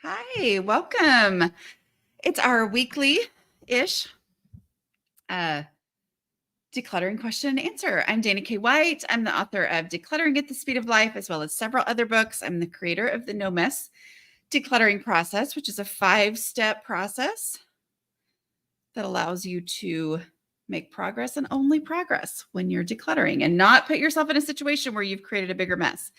Hi, welcome. It's our weekly-ish decluttering question and answer. I'm Dana K. White. I'm the author of Decluttering at the Speed of Life, as well as several other books. I'm the creator of the No Mess decluttering process, which is a 5-step process that allows you to make progress and only progress when you're decluttering and not put yourself in a situation where you've created a bigger mess.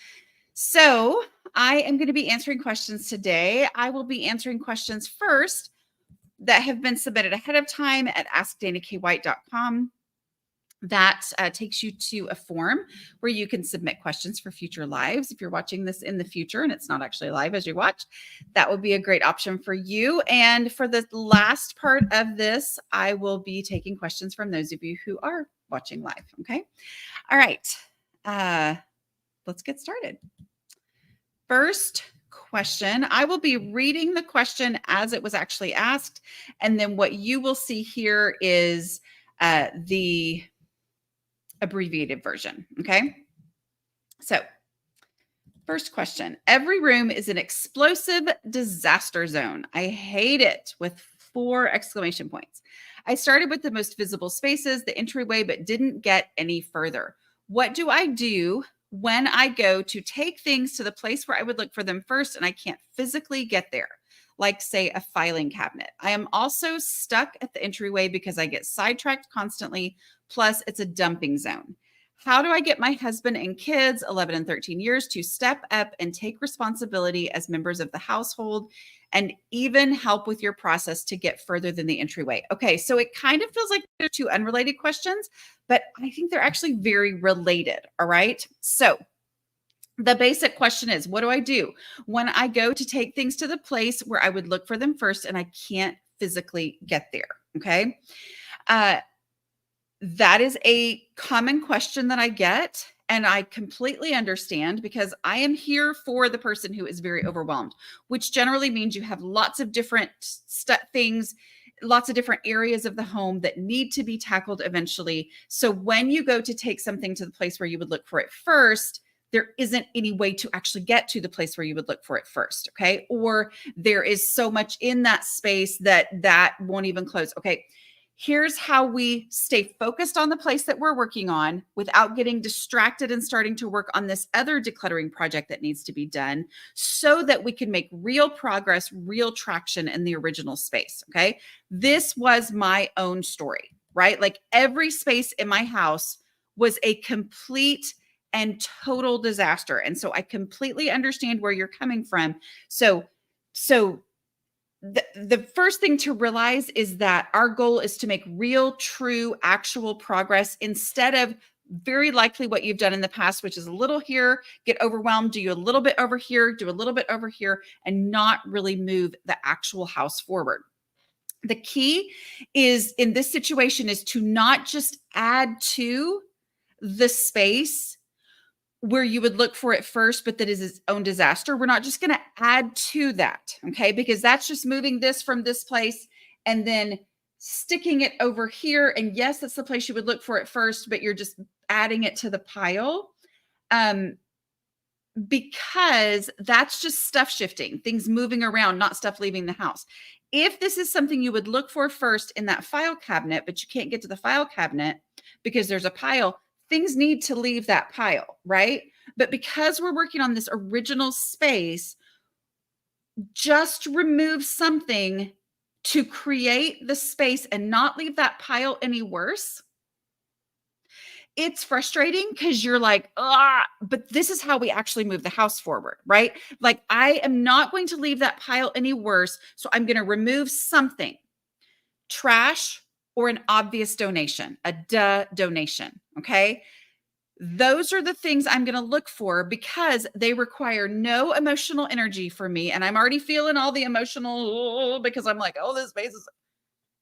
So I am going to be answering questions today. I will be answering questions first that have been submitted ahead of time at askdanakWhite.com. That takes you to a form where you can submit questions for future lives. If you're watching this in the future and it's not actually live as you watch, that would be a great option for you. And for the last part of this, I will be taking questions from those of you who are watching live. Okay. All right. Let's get started. First question. I will be reading the question as it was actually asked. And then what you will see here is the abbreviated version. Okay. So first question. Every room is an explosive disaster zone. I hate it with 4 exclamation points. I started with the most visible spaces, the entryway, but didn't get any further. What do I do when I go to take things to the place where I would look for them first and I can't physically get there? Like, say, a filing cabinet. I am also stuck at the entryway because I get sidetracked constantly. Plus, it's a dumping zone. How do I get my husband and kids, 11 and 13 years, to step up and take responsibility as members of the household and even help with your process to get further than the entryway? Okay, so it kind of feels like they're 2 unrelated questions, but I think they're actually very related. All right. So the basic question is, what do I do when I go to take things to the place where I would look for them first and I can't physically get there? Okay. That is a common question that I get, and I completely understand because I am here for the person who is very overwhelmed, which generally means you have lots of different things, lots of different areas of the home that need to be tackled eventually. So when you go to take something to the place where you would look for it first, there isn't any way to actually get to the place where you would look for it first. Okay. Or there is so much in that space that won't even close. Okay. Here's how we stay focused on the place that we're working on without getting distracted and starting to work on this other decluttering project that needs to be done so that we can make real progress, real traction in the original space. Okay. This was my own story, right? Like every space in my house was a complete and total disaster. And so I completely understand where you're coming from. So the first thing to realize is that our goal is to make real, true, actual progress instead of very likely what you've done in the past, which is a little here, get overwhelmed, do a little bit over here, do a little bit over here, and not really move the actual house forward. The key is in this situation is to not just add to the space where you would look for it first, but that is its own disaster. We're not just going to add to that, okay? Because that's just moving this from this place and then sticking it over here. And yes, that's the place you would look for it first, but you're just adding it to the pile because that's just stuff shifting, things moving around, not stuff leaving the house. If this is something you would look for first in that file cabinet, but you can't get to the file cabinet because there's a pile, things need to leave that pile, right? But because we're working on this original space, just remove something to create the space and not leave that pile any worse. It's frustrating because you're like, but this is how we actually move the house forward, right? Like I am not going to leave that pile any worse. So I'm going to remove something, trash, or an obvious donation, a donation. Okay. Those are the things I'm going to look for because they require no emotional energy for me. And I'm already feeling all the emotional because I'm like, oh, this space is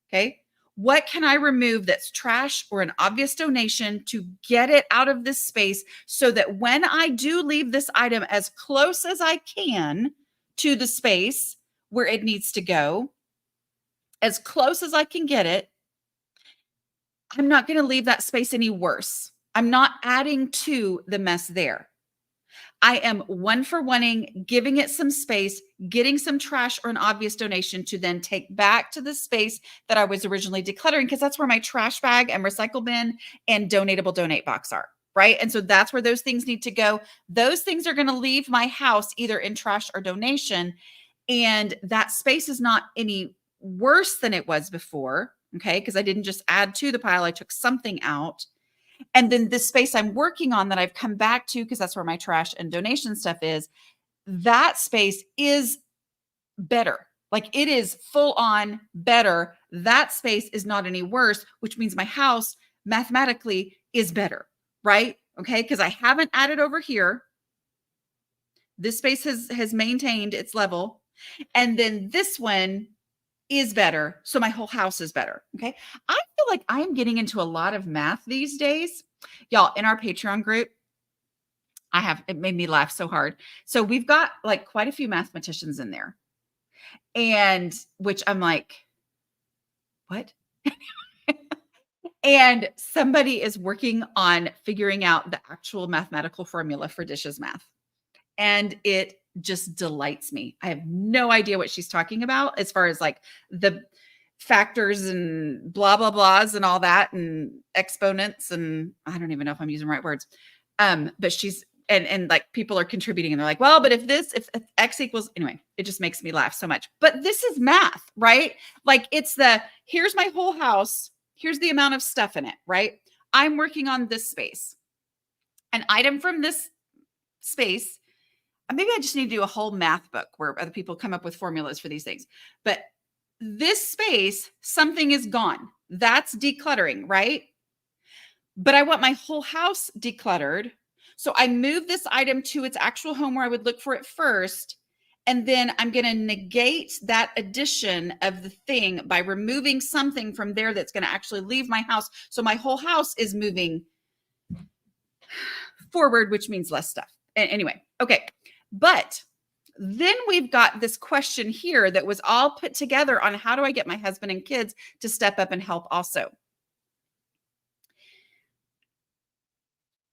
okay. What can I remove that's trash or an obvious donation to get it out of this space so that when I do leave this item as close as I can to the space where it needs to go, as close as I can get it, I'm not going to leave that space any worse. I'm not adding to the mess there. I am one for wanting, giving it some space, getting some trash or an obvious donation to then take back to the space that I was originally decluttering, because that's where my trash bag and recycle bin and donatable donate box are, right? And so that's where those things need to go. Those things are going to leave my house either in trash or donation. And that space is not any worse than it was before, okay? Because I didn't just add to the pile, I took something out. And then this space I'm working on that I've come back to, because that's where my trash and donation stuff is, that space is better. Like, it is full on better. That space is not any worse, which means my house mathematically is better, right? Okay, because I haven't added over here. This space has maintained its level. And then this one is better. So my whole house is better. Okay. I feel like I'm getting into a lot of math these days. Y'all, in our Patreon group, it made me laugh so hard. So we've got like quite a few mathematicians in there. And which I'm like, what? And somebody is working on figuring out the actual mathematical formula for dishes math. And it just delights me. I have no idea what she's talking about as far as like the factors and blah, blah, blahs and all that and exponents. And I don't even know if I'm using the right words. But she's, and like people are contributing and they're like, well, but if X equals, anyway, it just makes me laugh so much. But this is math, right? Like, it's here's my whole house. Here's the amount of stuff in it, right? I'm working on this space. An item from this space, maybe I just need to do a whole math book where other people come up with formulas for these things. But this space, something is gone. That's decluttering, right? But I want my whole house decluttered. So I move this item to its actual home where I would look for it first. And then I'm going to negate that addition of the thing by removing something from there that's going to actually leave my house. So my whole house is moving forward, which means less stuff. Anyway, okay. But then we've got this question here that was all put together on how do I get my husband and kids to step up and help also.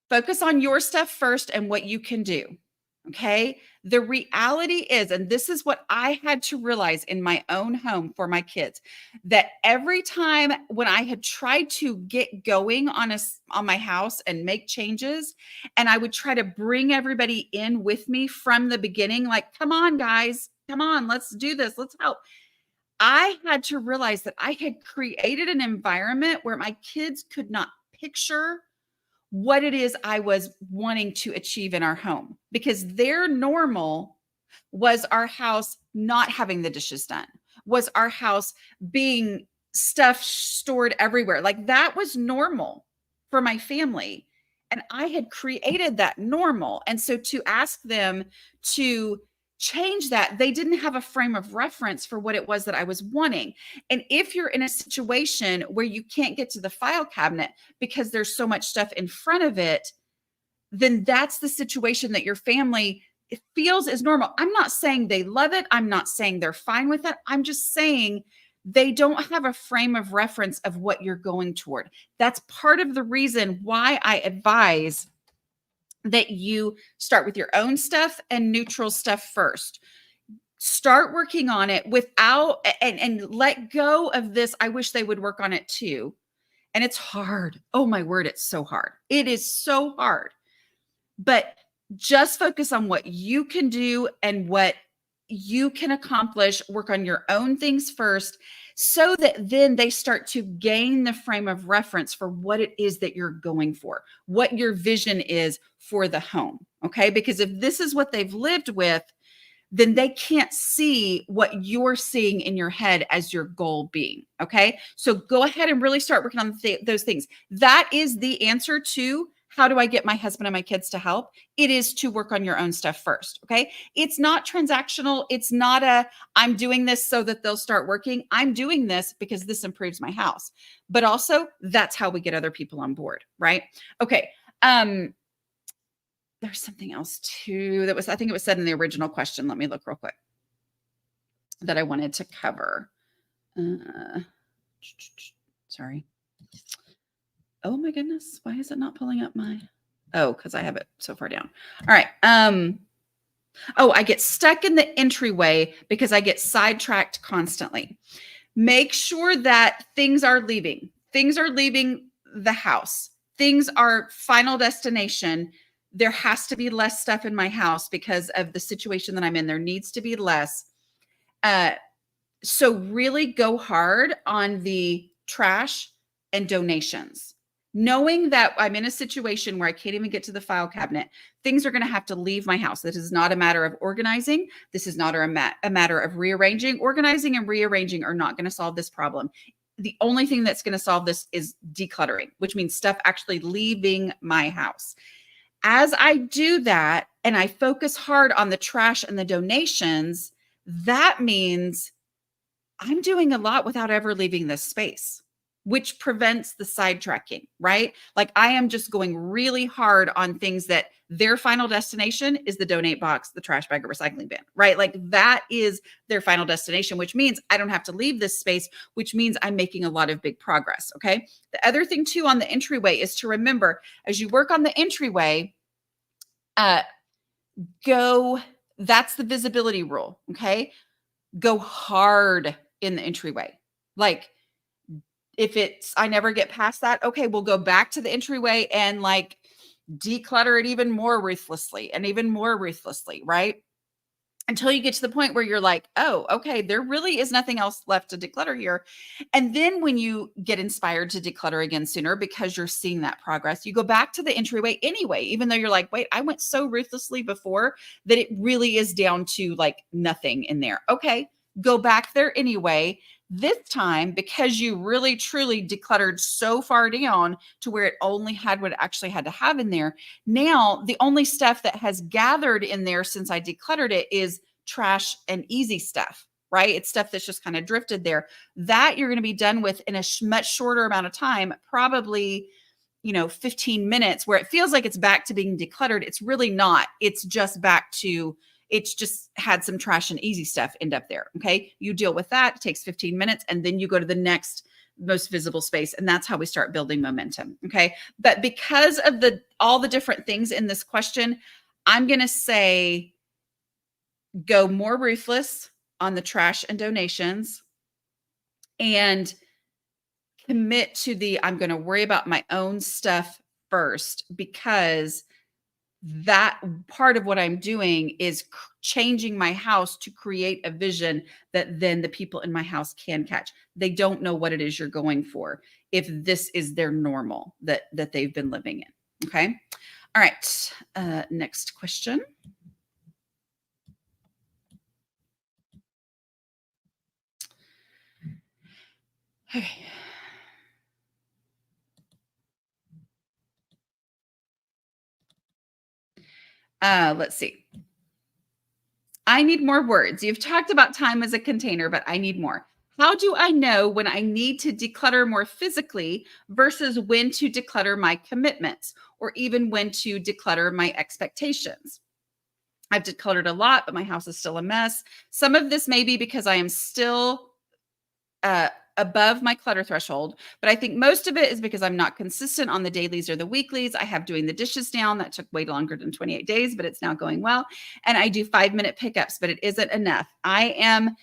Focus on your stuff first and what you can do. Okay. The reality is, and this is what I had to realize in my own home for my kids, that every time when I had tried to get going on my house and make changes, and I would try to bring everybody in with me from the beginning, like, come on, guys, come on, let's do this, let's help. I had to realize that I had created an environment where my kids could not picture what it is I was wanting to achieve in our home, because their normal was our house not having the dishes done, was our house being stuff stored everywhere. Like, that was normal for my family. And I had created that normal. And so to ask them to change that, they didn't have a frame of reference for what it was that I was wanting. And if you're in a situation where you can't get to the file cabinet because there's so much stuff in front of it, then that's the situation that your family feels is normal. I'm not saying they love it. I'm not saying they're fine with it. I'm just saying they don't have a frame of reference of what you're going toward. That's part of the reason why I advise that you start with your own stuff and neutral stuff first. Start working on it without, and let go of this, I wish they would work on it too. And it's hard. Oh my word, it's so hard. It is so hard. But just focus on what you can do and what you can accomplish. Work on your own things first, so that then they start to gain the frame of reference for what it is that you're going for, what your vision is for the home. Okay. Because if this is what they've lived with, then they can't see what you're seeing in your head as your goal being. Okay. So go ahead and really start working on those things. That is the answer to how do I get my husband and my kids to help? It is to work on your own stuff first. Okay. It's not transactional. It's not I'm doing this so that they'll start working. I'm doing this because this improves my house. But also, that's how we get other people on board. Right. Okay. There's something else too that was, I think it was said in the original question. Let me look real quick that I wanted to cover. Sorry. Oh my goodness. Why is it not pulling up my? Oh, because I have it so far down. All right. Oh, I get stuck in the entryway because I get sidetracked constantly. Make sure that things are leaving. Things are leaving the house. Things are final destination. There has to be less stuff in my house because of the situation that I'm in. There needs to be less. So really go hard on the trash and donations. Knowing that I'm in a situation where I can't even get to the file cabinet, things are going to have to leave my house. This is not a matter of organizing. This is not a matter of rearranging. Organizing and rearranging are not going to solve this problem. The only thing that's going to solve this is decluttering, which means stuff actually leaving my house. As I do that and I focus hard on the trash and the donations, that means I'm doing a lot without ever leaving this space, which prevents the sidetracking, right? Like I am just going really hard on things that their final destination is the donate box, the trash bag, or recycling bin, right? Like that is their final destination, which means I don't have to leave this space, which means I'm making a lot of big progress, okay? The other thing too on the entryway is to remember, as you work on the entryway, that's the visibility rule, okay? Go hard in the entryway. Like if I never get past that, okay, we'll go back to the entryway and like declutter it even more ruthlessly and even more ruthlessly, right? Until you get to the point where you're like, oh, okay, there really is nothing else left to declutter here. And then when you get inspired to declutter again sooner because you're seeing that progress, you go back to the entryway anyway, even though you're like, wait, I went so ruthlessly before that it really is down to like nothing in there. Okay, go back there anyway. This time, because you really truly decluttered so far down to where it only had what it actually had to have in there. Now, the only stuff that has gathered in there since I decluttered it is trash and easy stuff, right? It's stuff that's just kind of drifted there. That you're going to be done with in a much shorter amount of time, probably 15 minutes, where it feels like it's back to being decluttered. It's really not. It's just back to it's just had some trash and easy stuff end up there. Okay. You deal with that. It takes 15 minutes and then you go to the next most visible space. And that's how we start building momentum. Okay. But because of all the different things in this question, I'm going to say go more ruthless on the trash and donations and commit to I'm going to worry about my own stuff first, because that part of what I'm doing is changing my house to create a vision that then the people in my house can catch. They don't know what it is you're going for if this is their normal that they've been living in. Okay. All right. Next question. Okay. Let's see. I need more words. You've talked about time as a container, but I need more. How do I know when I need to declutter more physically versus when to declutter my commitments, or even when to declutter my expectations? I've decluttered a lot, but my house is still a mess. Some of this may be because I am still above my clutter threshold, but I think most of it is because I'm not consistent on the dailies or the weeklies. I have doing the dishes down. That took way longer than 28 days, but it's now going well. And I do 5-minute pickups, but it isn't enough. I am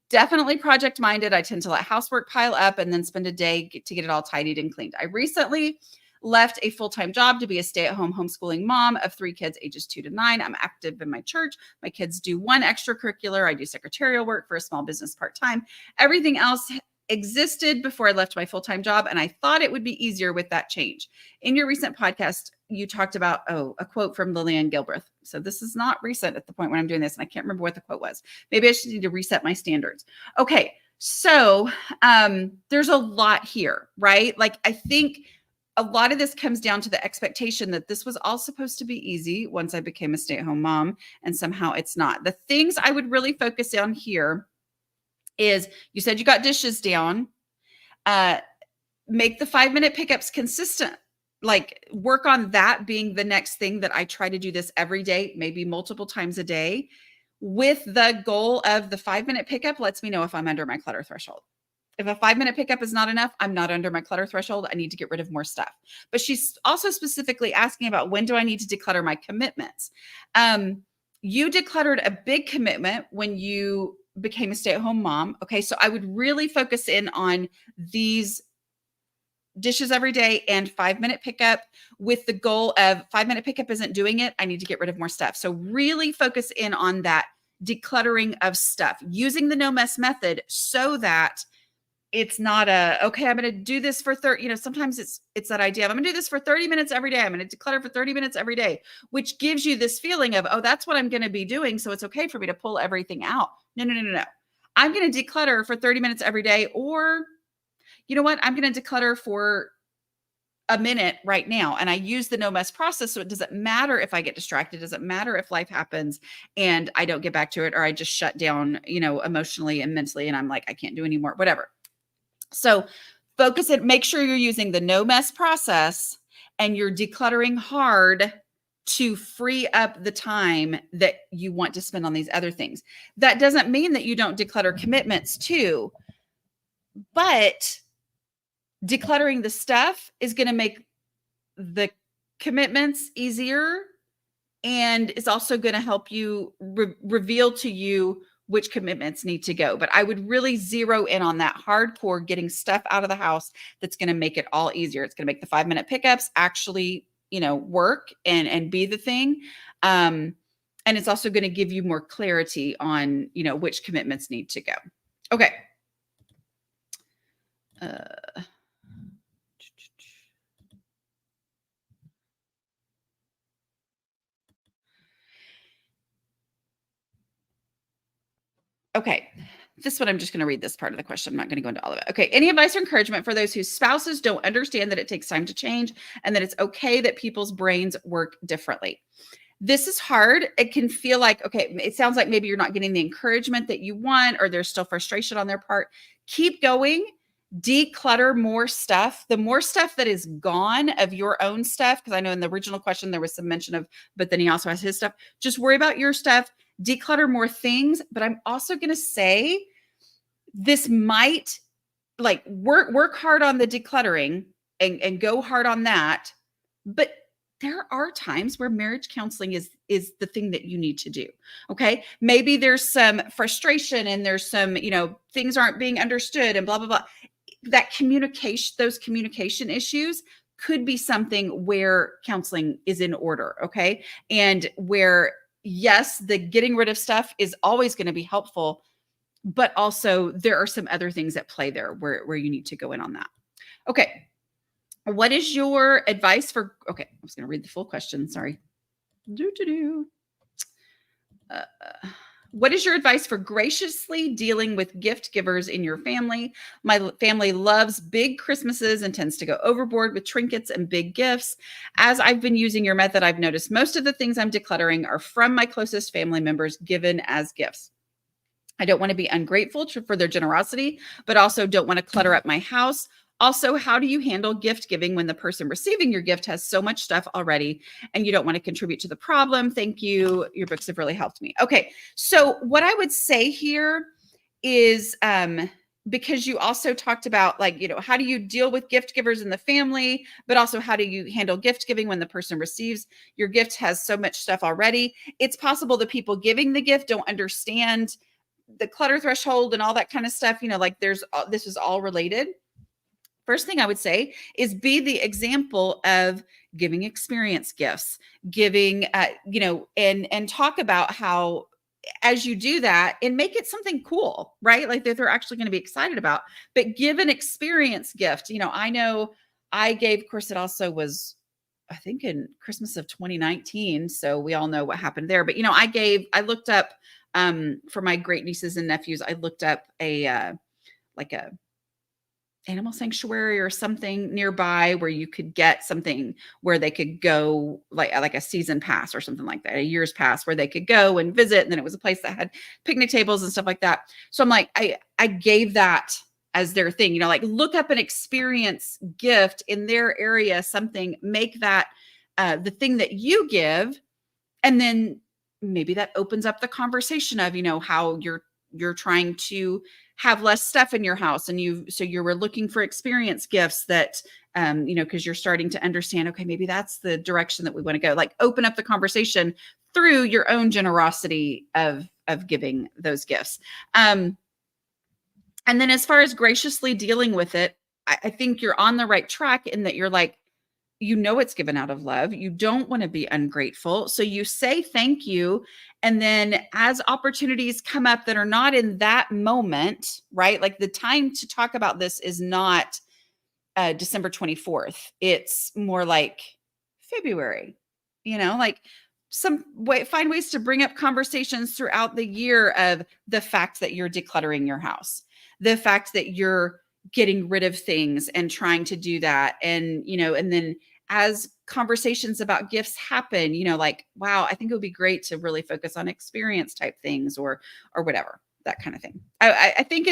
definitely project minded. I tend to let housework pile up and then spend a day to get it all tidied and cleaned. I recently left a full-time job to be a stay-at-home homeschooling mom of 3 kids ages 2 to 9. I'm active in my church. My kids do one extracurricular. I do secretarial work for a small business part-time. Everything else existed before I left my full-time job, and I thought it would be easier with that change. In your recent podcast, you talked about, a quote from Lillian Gilbreth. So this is not recent at the point when I'm doing this, and I can't remember what the quote was. Maybe I should need to reset my standards. Okay, so there's a lot here, right? Like I think a lot of this comes down to the expectation that this was all supposed to be easy once I became a stay-at-home mom, and somehow it's not. The things I would really focus on here is, you said you got dishes down. Make the 5-minute pickups consistent. Like work on that being the next thing that I try to do this every day, maybe multiple times a day, with the goal of the 5-minute pickup lets me know if I'm under my clutter threshold. If a 5-minute pickup is not enough, I'm not under my clutter threshold. I need to get rid of more stuff. But she's also specifically asking about when do I need to declutter my commitments? You decluttered a big commitment when you became a stay-at-home mom. Okay, so I would really focus in on these dishes every day and 5-minute pickup, with the goal of 5-minute pickup isn't doing it. I need to get rid of more stuff. So really focus in on that decluttering of stuff using the no mess method, so that it's not okay, I'm going to do this for 30, sometimes it's that idea of I'm going to do this for 30 minutes every day. I'm going to declutter for 30 minutes every day, which gives you this feeling of, oh, that's what I'm going to be doing, so it's okay for me to pull everything out. No. I'm going to declutter for 30 minutes every day, or you know what? I'm going to declutter for a minute right now. And I use the no mess process. So it doesn't matter if I get distracted. It doesn't matter if life happens and I don't get back to it, or I just shut down, emotionally and mentally. And I'm like, I can't do anymore, whatever. So focus it, make sure you're using the no mess process and you're decluttering hard to free up the time that you want to spend on these other things. That doesn't mean that you don't declutter commitments too, but decluttering the stuff is going to make the commitments easier, and it's also going to help you reveal to you which commitments need to go. But I would really zero in on that hardcore getting stuff out of the house. That's going to make it all easier. It's going to make the 5-minute pickups actually, work and be the thing. And it's also going to give you more clarity on, which commitments need to go. Okay. Okay. This one, I'm just going to read this part of the question. I'm not going to go into all of it. Okay. Any advice or encouragement for those whose spouses don't understand that it takes time to change and that it's okay that people's brains work differently? This is hard. It can feel like, okay, it sounds like maybe you're not getting the encouragement that you want, or there's still frustration on their part. Keep going. Declutter more stuff. The more stuff that is gone of your own stuff, because I know in the original question there was some mention of, but then he also has his stuff. Just worry about your stuff. Declutter more things. But I'm also going to say this might, like, work hard on the decluttering and go hard on that. But there are times where marriage counseling is the thing that you need to do. Okay. Maybe there's some frustration and there's some, things aren't being understood and blah, blah, blah. That communication, those communication issues could be something where counseling is in order. Okay. And where, yes, the getting rid of stuff is always going to be helpful, but also there are some other things at play there where you need to go in on that. Okay. What is your advice for, okay, I was going to read the full question. Sorry. What is your advice for graciously dealing with gift givers in your family? My family loves big Christmases and tends to go overboard with trinkets and big gifts. As I've been using your method, I've noticed most of the things I'm decluttering are from my closest family members given as gifts. I don't want to be ungrateful for their generosity, but also don't want to clutter up my house. Also, how do you handle gift giving when the person receiving your gift has so much stuff already and you don't want to contribute to the problem? Thank you. Your books have really helped me. Okay. So what I would say here is, because you also talked about, like, how do you deal with gift givers in the family, but also how do you handle gift giving when the person receives your gift has so much stuff already? It's possible the people giving the gift don't understand the clutter threshold and all that kind of stuff. This is all related. First thing I would say is be the example of giving experience gifts, giving, and talk about how, as you do that, and make it something cool, right? Like that they're actually going to be excited about, but give an experience gift. I know I gave, of course, it also was, I think, in Christmas of 2019. So we all know what happened there, but I looked up, for my great nieces and nephews, I looked up a animal sanctuary or something nearby where you could get something where they could go, like a season pass or something like that, a year's pass where they could go and visit. And then it was a place that had picnic tables and stuff like that. So I'm like, I gave that as their thing, like look up an experience gift in their area, something, make that the thing that you give. And then maybe that opens up the conversation of, how you're trying to have less stuff in your house and you were looking for experience gifts that, because you're starting to understand, okay, maybe that's the direction that we want to go. Like open up the conversation through your own generosity of giving those gifts. And then as far as graciously dealing with it, I think you're on the right track in that you're like, it's given out of love. You don't want to be ungrateful. So you say thank you. And then as opportunities come up that are not in that moment, right? Like the time to talk about this is not December 24th. It's more like February, like find ways to bring up conversations throughout the year of the fact that you're decluttering your house, the fact that you're getting rid of things and trying to do that. And, and then as conversations about gifts happen, like, wow, I think it would be great to really focus on experience type things or whatever, that kind of thing. I think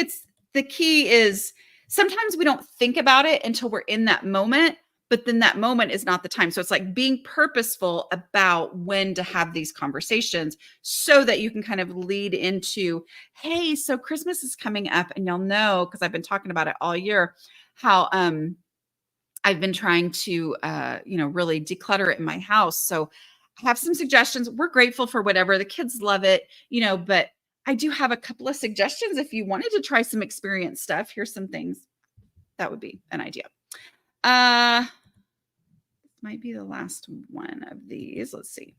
the key is sometimes we don't think about it until we're in that moment, but then that moment is not the time. So it's like being purposeful about when to have these conversations so that you can kind of lead into, hey, so Christmas is coming up, and you'll know, because I've been talking about it all year, how I've been trying to really declutter it in my house. So I have some suggestions. We're grateful for whatever. The kids love it, but I do have a couple of suggestions. If you wanted to try some experience stuff, here's some things. That would be an idea. Might be the last one of these. Let's see.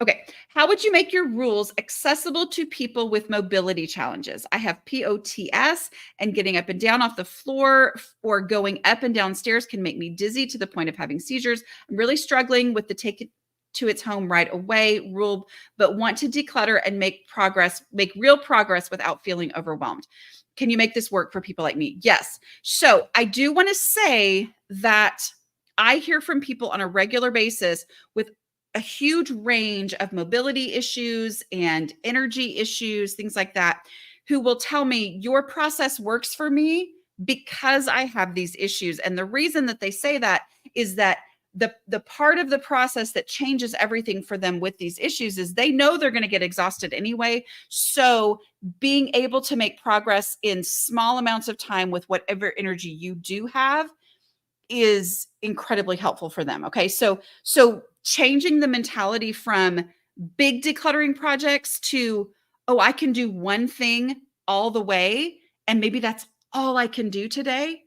Okay. How would you make your rules accessible to people with mobility challenges? I have POTS, and getting up and down off the floor or going up and down stairs can make me dizzy to the point of having seizures. I'm really struggling with the take it to its home right away rule, but want to declutter and make real progress without feeling overwhelmed. Can you make this work for people like me? Yes. So I do want to say that I hear from people on a regular basis with a huge range of mobility issues and energy issues, things like that, who will tell me your process works for me because I have these issues. And the reason that they say that is that the part of the process that changes everything for them with these issues is they know they're going to get exhausted anyway. So being able to make progress in small amounts of time with whatever energy you do have is incredibly helpful for them. Okay. So changing the mentality from big decluttering projects to, oh, I can do one thing all the way, and maybe that's all I can do today.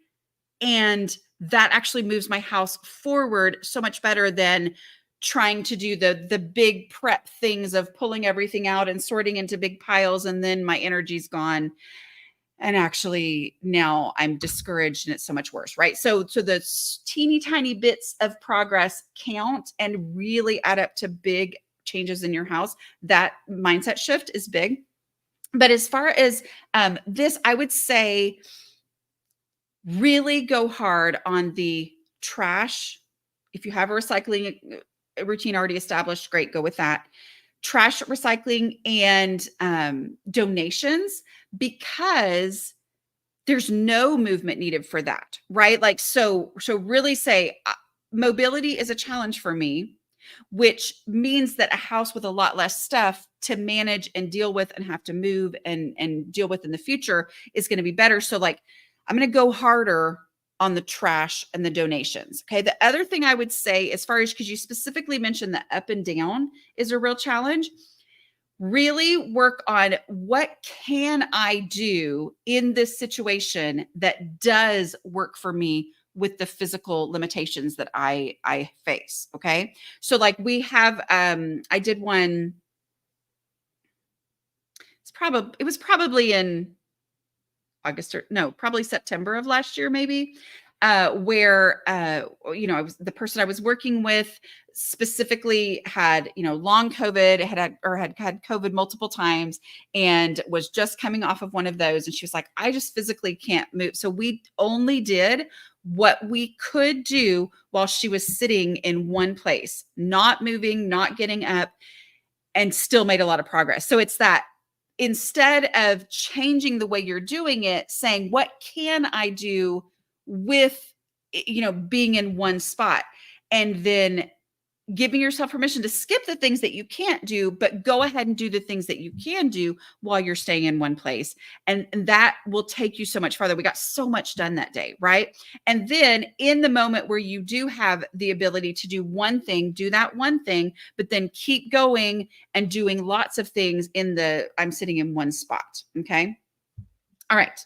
And that actually moves my house forward so much better than trying to do the big prep things of pulling everything out and sorting into big piles. And then my energy's gone. And actually now I'm discouraged and it's so much worse, right? So the teeny tiny bits of progress count and really add up to big changes in your house. That mindset shift is big. But as far as this, I would say really go hard on the trash. If you have a recycling routine already established, great, go with that. Trash recycling and donations, because there's no movement needed for that, right? Like, so really say mobility is a challenge for me, which means that a house with a lot less stuff to manage and deal with and have to move and deal with in the future is going to be better. So like, I'm going to go harder on the trash and the donations. Okay. The other thing I would say, as far as, because you specifically mentioned that up and down is a real challenge, really work on what can I do in this situation that does work for me with the physical limitations that I face. Okay. So like we have, I did one, it was probably in August probably September of last year, maybe, where, the person I was working with specifically had, long COVID, had COVID multiple times and was just coming off of one of those. And she was like, I just physically can't move. So we only did what we could do while she was sitting in one place, not moving, not getting up, and still made a lot of progress. So it's that, instead of changing the way you're doing it, saying, what can I do with, being in one spot? And then giving yourself permission to skip the things that you can't do, but go ahead and do the things that you can do while you're staying in one place. And that will take you so much farther. We got so much done that day, right? And then in the moment where you do have the ability to do one thing, do that one thing, but then keep going and doing lots of things I'm sitting in one spot. Okay. All right.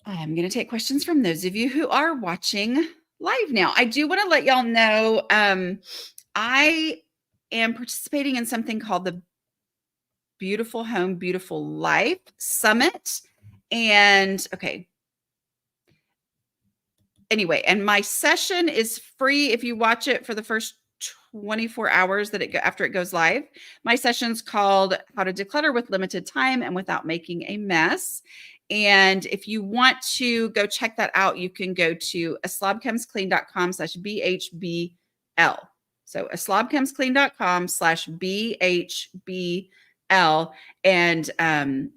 I'm going to take questions from those of you who are watching live now. I do want to let y'all know I am participating in something called the Beautiful Home, Beautiful Life Summit. And anyway, and my session is free if you watch it for the first 24 hours after it goes live. My session's called How to Declutter with Limited Time and Without Making a Mess. And if you want to go check that out, you can go to aslobcomesclean.com/BHBL. So aslobcomesclean.com/BHBL. And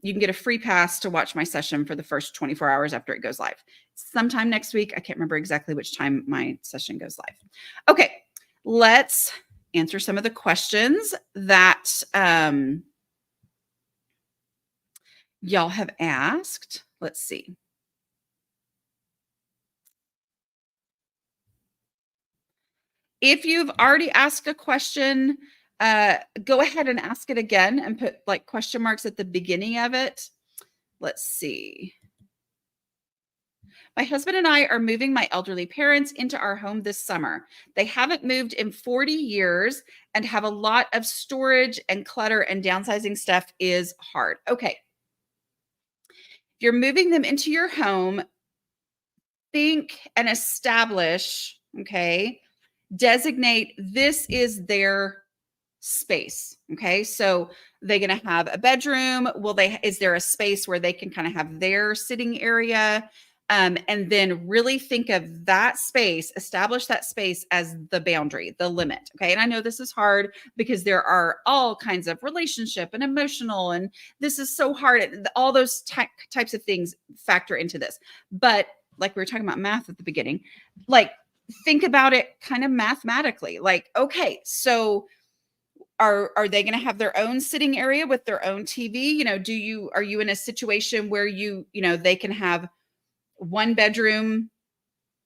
you can get a free pass to watch my session for the first 24 hours after it goes live. Sometime next week. I can't remember exactly which time my session goes live. Okay, let's answer some of the questions that y'all have asked. Let's see. If you've already asked a question, go ahead and ask it again and put like question marks at the beginning of it. Let's see. My husband and I are moving my elderly parents into our home this summer. They haven't moved in 40 years and have a lot of storage and clutter, and downsizing stuff is hard. Okay. If you're moving them into your home, think and establish, designate this is their space. Okay. So they're going to have a bedroom. Is there a space where they can kind of have their sitting area? And then really think of that space, establish that space as the boundary, the limit. Okay. And I know this is hard because there are all kinds of relationship and emotional, and this is so hard. All those types of things factor into this. But like we were talking about math at the beginning, like think about it kind of mathematically. Like, okay, so are they going to have their own sitting area with their own TV? Are you in a situation where they can have one bedroom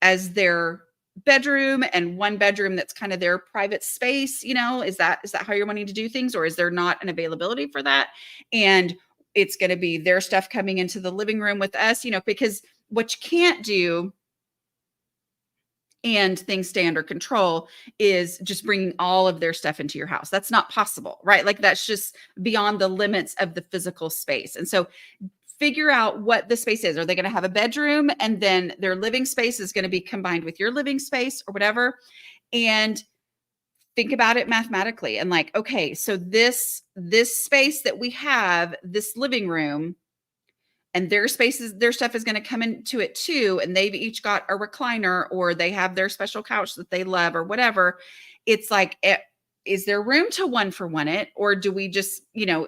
as their bedroom and one bedroom that's kind of their private space? Is that how you're wanting to do things, or is there not an availability for that? And it's going to be their stuff coming into the living room with us, because what you can't do and things stay under control is just bringing all of their stuff into your house. That's not possible, right? Like that's just beyond the limits of the physical space. And so figure out what the space is. Are they going to have a bedroom and then their living space is going to be combined with your living space or whatever? And think about it mathematically and like, okay, so this space that we have, this living room, and their stuff is going to come into it too. And they've each got a recliner, or they have their special couch that they love or whatever. It's like, is there room to one for one it? Or do we just,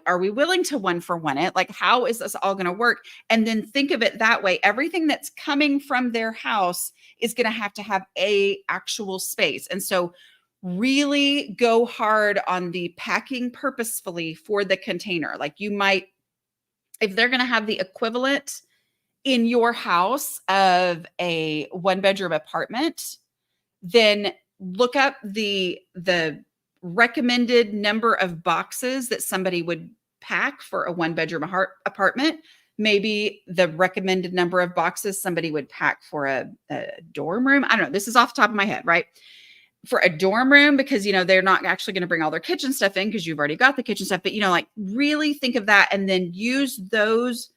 are we willing to one for one it? Like, how is this all going to work? And then think of it that way. Everything that's coming from their house is going to have a actual space. And so really go hard on the packing purposefully for the container. Like you might, if they're going to have the equivalent in your house of a one bedroom apartment, then look up the recommended number of boxes that somebody would pack for a one bedroom apartment. Maybe the recommended number of boxes somebody would pack for a dorm room. I don't know. This is off the top of my head, right? For a dorm room, because, they're not actually going to bring all their kitchen stuff in because you've already got the kitchen stuff. But, like really think of that and then use those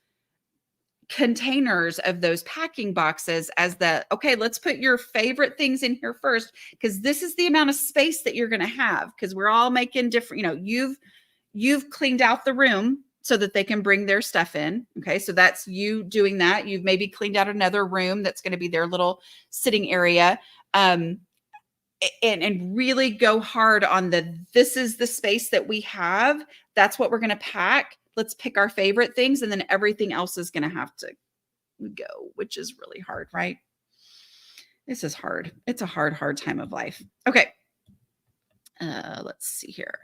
containers of those packing boxes as okay, let's put your favorite things in here first, because this is the amount of space that you're going to have, because we're all making different, you've cleaned out the room so that they can bring their stuff in. Okay. So that's you doing that. You've maybe cleaned out another room that's going to be their little sitting area. And really go hard on this is the space that we have. That's what we're going to pack. Let's pick our favorite things. And then everything else is going to have to go, which is really hard, right? This is hard. It's a hard time of life. Okay. Let's see here.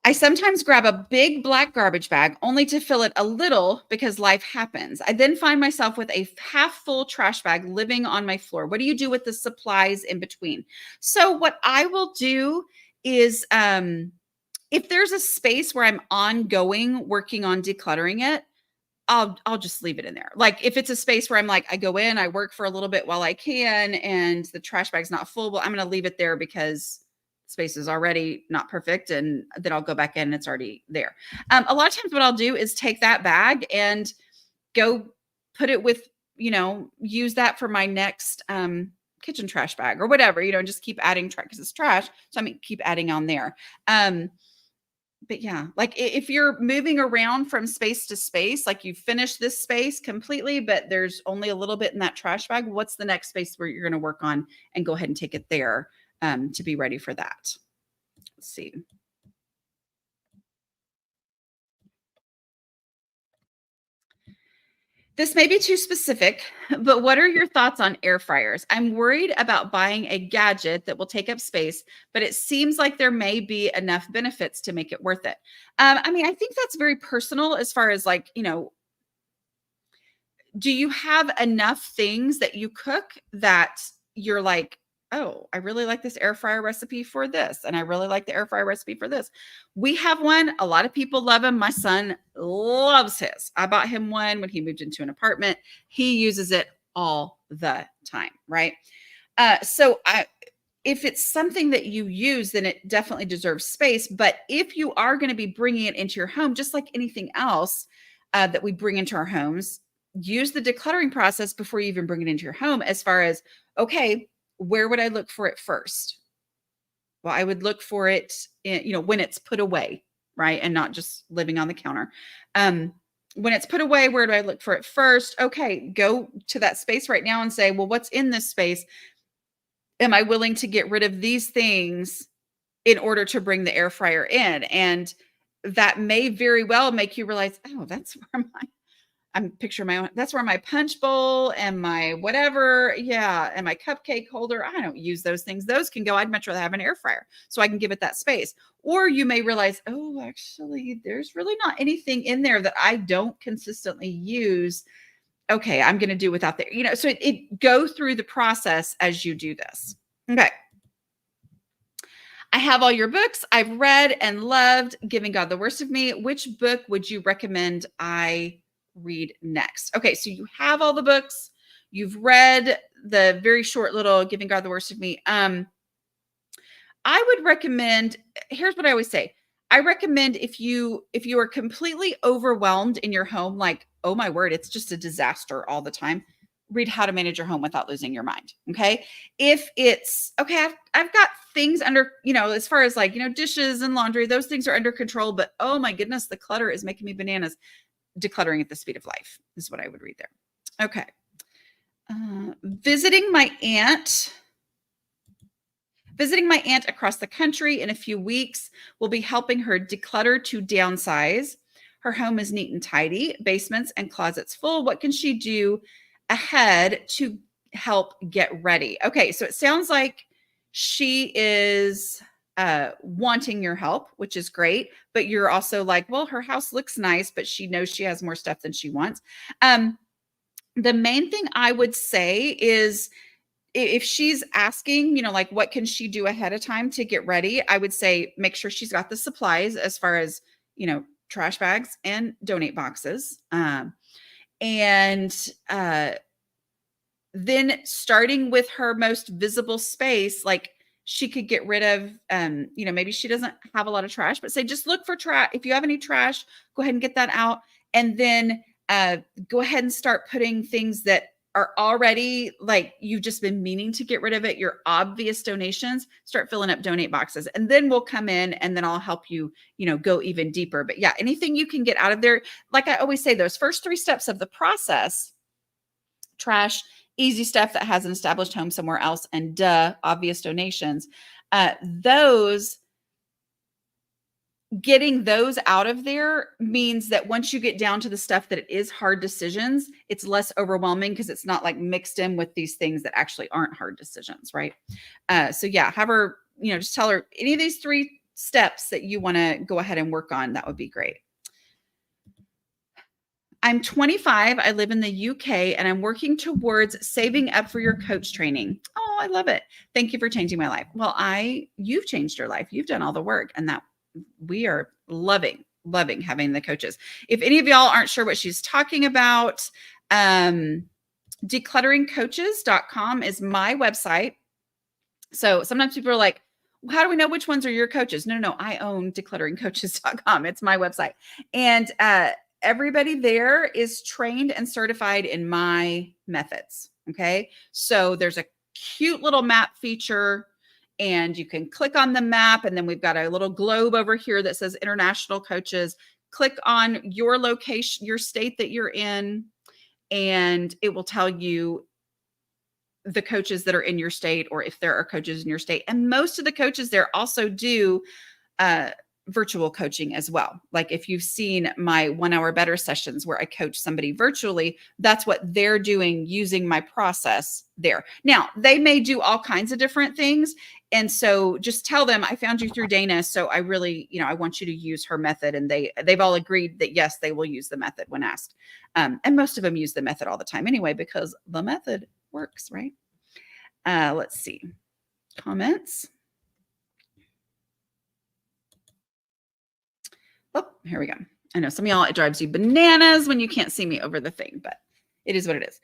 I sometimes grab a big black garbage bag only to fill it a little because life happens. I then find myself with a half full trash bag living on my floor. What do you do with the supplies in between? So what I will do is if there's a space where I'm ongoing working on decluttering it, I'll just leave it in there. Like if it's a space where I'm like, I go in, I work for a little bit while I can, and the trash bag's not full, well, I'm going to leave it there because space is already not perfect, and then I'll go back in and it's already there. A lot of times what I'll do is take that bag and go put it with, use that for my next kitchen trash bag or whatever, and just keep adding trash because it's trash. So keep adding on there. But yeah, like if you're moving around from space to space, like you finish this space completely, but there's only a little bit in that trash bag, what's the next space where you're going to work on and go ahead and take it there to be ready for that? Let's see. This may be too specific, but what are your thoughts on air fryers? I'm worried about buying a gadget that will take up space, but it seems like there may be enough benefits to make it worth it. I think that's very personal as far as like, do you have enough things that you cook that you're like, oh, I really like this air fryer recipe for this, and I really like the air fryer recipe for this. We have one. A lot of people love them. My son loves his. I bought him one when he moved into an apartment. He uses it all the time, right? If it's something that you use, then it definitely deserves space. But if you are going to be bringing it into your home, just like anything else that we bring into our homes, use the decluttering process before you even bring it into your home as far as, okay, where would I look for it first? Well, I would look for it, when it's put away, right? And not just living on the counter. When it's put away, where do I look for it first? Okay, go to that space right now and say, well, what's in this space? Am I willing to get rid of these things in order to bring the air fryer in? And that may very well make you realize, oh, that's where I'm picturing my own, that's where my punch bowl and my whatever, and my cupcake holder, I don't use those things. Those can go. I'd much rather have an air fryer so I can give it that space. Or you may realize, oh, actually, there's really not anything in there that I don't consistently use. Okay, I'm going to do without so it go through the process as you do this. Okay. I have all your books. I've read and loved Giving God the Worst of Me. Which book would you recommend I read next? Okay, so you have all the books. You've read the very short little Giving God the Worst of Me. I would recommend, here's what I always say. I recommend if you are completely overwhelmed in your home, like, oh my word, it's just a disaster all the time, read How to Manage Your Home Without Losing Your Mind. Okay. If it's okay, I've got things under, as far as like, dishes and laundry, those things are under control, but oh my goodness, the clutter is making me bananas. Decluttering at the Speed of Life is what I would read there. Okay. Visiting my aunt across the country in a few weeks will be helping her declutter to downsize. Her home is neat and tidy, basements and closets full. What can she do ahead to help get ready? Okay, so it sounds like she is wanting your help, which is great, but you're also like, well, her house looks nice, but she knows she has more stuff than she wants. The main thing I would say is, if she's asking, like, what can she do ahead of time to get ready? I would say, make sure she's got the supplies as far as, trash bags and donate boxes. And then starting with her most visible space, like she could get rid of, maybe she doesn't have a lot of trash, but say, just look for trash. If you have any trash, go ahead and get that out. And then go ahead and start putting things that are already like you've just been meaning to get rid of it, your obvious donations, start filling up donate boxes. And then we'll come in and then I'll help you, go even deeper. But yeah, anything you can get out of there. Like I always say, those first 3 steps of the process, trash, easy stuff that has an established home somewhere else, and obvious donations, those getting those out of there means that once you get down to the stuff that it is hard decisions, it's less overwhelming because it's not like mixed in with these things that actually aren't hard decisions, right? So yeah, have her, just tell her any of these 3 steps that you want to go ahead and work on. That would be great. I'm 25. I live in the UK and I'm working towards saving up for your coach training. Oh, I love it. Thank you for changing my life. Well, you've changed your life. You've done all the work, and that we are loving having the coaches. If any of y'all aren't sure what she's talking about, declutteringcoaches.com is my website. So sometimes people are like, how do we know which ones are your coaches? No. I own declutteringcoaches.com. It's my website. And everybody there is trained and certified in my methods. Okay. So there's a cute little map feature, and you can click on the map. And then we've got a little globe over here that says international coaches. Click on your location, your state that you're in, and it will tell you the coaches that are in your state, or if there are coaches in your state. And most of the coaches there also do virtual coaching as well. Like if you've seen my 1 Hour Better sessions where I coach somebody virtually, that's what they're doing using my process there. Now, they may do all kinds of different things. And so just tell them I found you through Dana. So I really, I want you to use her method. And they've all agreed that yes, they will use the method when asked. And most of them use the method all the time anyway, because the method works, right? Let's see. Comments. Oh, here we go. I know some of y'all, it drives you bananas when you can't see me over the thing, but it is what it is.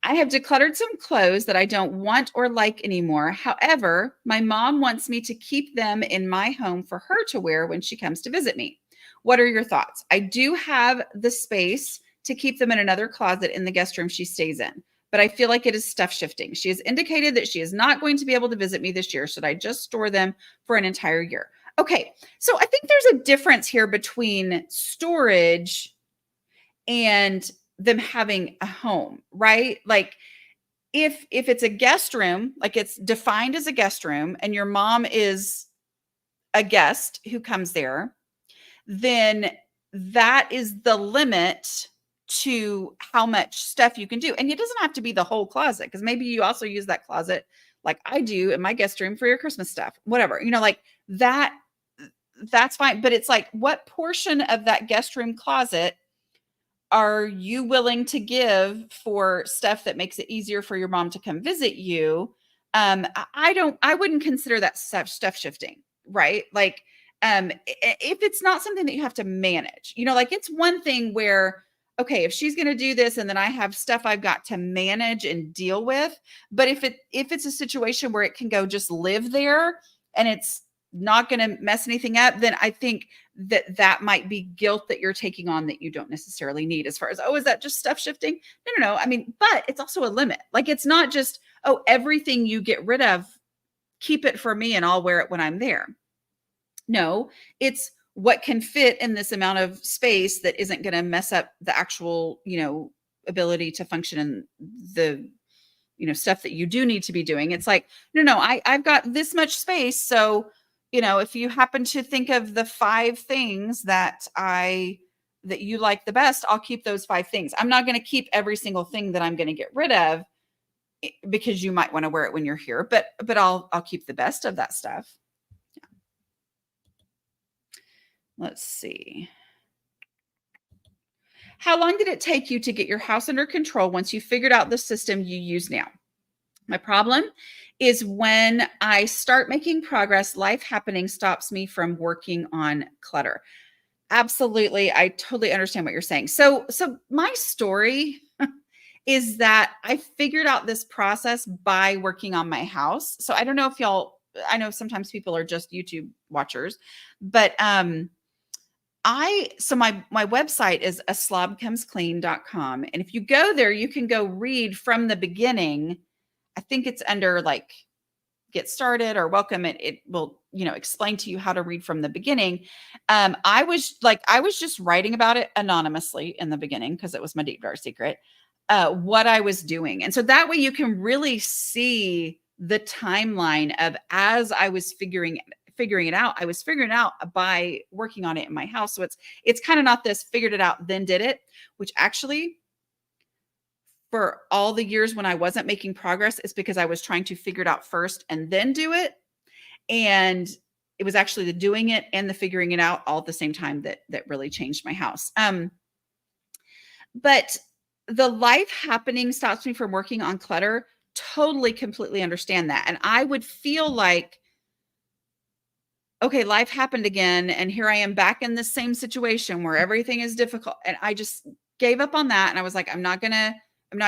I have decluttered some clothes that I don't want or like anymore. However, my mom wants me to keep them in my home for her to wear when she comes to visit me. What are your thoughts? I do have the space to keep them in another closet in the guest room she stays in, but I feel like it is stuff shifting. She has indicated that she is not going to be able to visit me this year. Should I just store them for an entire year? Okay, so I think there's a difference here between storage and them having a home, right? Like if it's a guest room, like it's defined as a guest room and your mom is a guest who comes there, then that is the limit to how much stuff you can do. And it doesn't have to be the whole closet, because maybe you also use that closet like I do in my guest room for your Christmas stuff, whatever, like that, that's fine. But it's like, what portion of that guest room closet are you willing to give for stuff that makes it easier for your mom to come visit you? I wouldn't consider that stuff shifting, right? Like, if it's not something that you have to manage, like it's one thing where, okay, if she's going to do this and then I have stuff I've got to manage and deal with, but if it's a situation where it can go just live there and it's not going to mess anything up, then I think that might be guilt that you're taking on that you don't necessarily need, as far as, oh, is that just stuff shifting? No. I mean, but it's also a limit. Like it's not just, oh, everything you get rid of, keep it for me and I'll wear it when I'm there. No, it's what can fit in this amount of space that isn't going to mess up the actual, ability to function in the, stuff that you do need to be doing. It's like, no, I've got this much space. So, if you happen to think of the 5 things that you like the best, I'll keep those 5 things. I'm not going to keep every single thing that I'm going to get rid of, because you might want to wear it when you're here, but I'll keep the best of that stuff. Yeah. Let's see. How long did it take you to get your house under control once you figured out the system you use now? My problem is when I start making progress, life happening stops me from working on clutter. Absolutely. I totally understand what you're saying. So my story is that I figured out this process by working on my house. So I don't know if I know sometimes people are just YouTube watchers, but my website is aslobcomesclean.com. And if you go there, you can go read from the beginning. I think it's under like get started or welcome. It will, explain to you how to read from the beginning. I was just writing about it anonymously in the beginning, because it was my deep dark secret, what I was doing. And so that way you can really see the timeline of as I was figuring figuring it out. I was figuring it out by working on it in my house. So it's kind of not this figured it out, then did it, which actually for all the years when I wasn't making progress is because I was trying to figure it out first and then do it. And it was actually the doing it and the figuring it out all at the same time that really changed my house. But the life happening stops me from working on clutter. Totally, completely understand that. And I would feel like, okay, life happened again. And here I am back in the same situation where everything is difficult. And I just gave up on that. And I was like, I'm not going to, I'm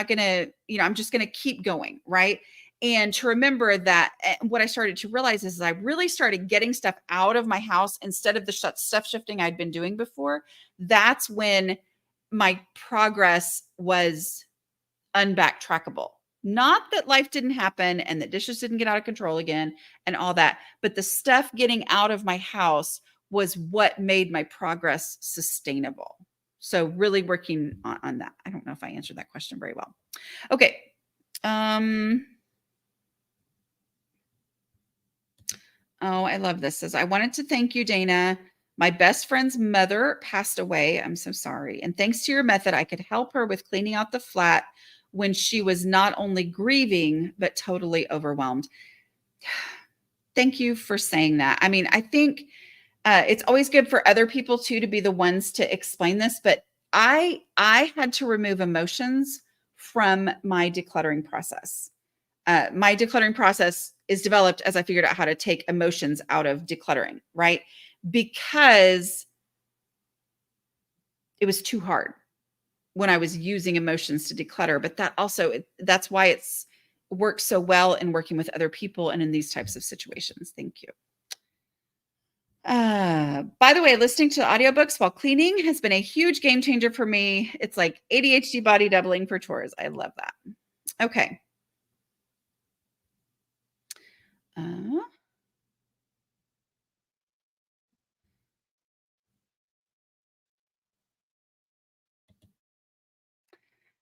just going to keep going. Right. And to remember that what I started to realize is I really started getting stuff out of my house instead of the stuff shifting I'd been doing before. That's when my progress was unbacktrackable. Not that life didn't happen and that dishes didn't get out of control again and all that, but the stuff getting out of my house was what made my progress sustainable. So really working on that. I don't know if I answered that question very well. Okay. Oh, I love this. Says, I wanted to thank you, Dana. My best friend's mother passed away. I'm so sorry. And thanks to your method, I could help her with cleaning out the flat when she was not only grieving, but totally overwhelmed. Thank you for saying that. I mean, I think it's always good for other people too, to be the ones to explain this, but I had to remove emotions from my decluttering process. My decluttering process is developed as I figured out how to take emotions out of decluttering, right? Because it was too hard when I was using emotions to declutter. But that also, that's why it's works so well in working with other people and in these types of situations. Thank you. By the way, listening to audiobooks while cleaning has been a huge game changer for me. It's like ADHD body doubling for chores. I love that. Okay.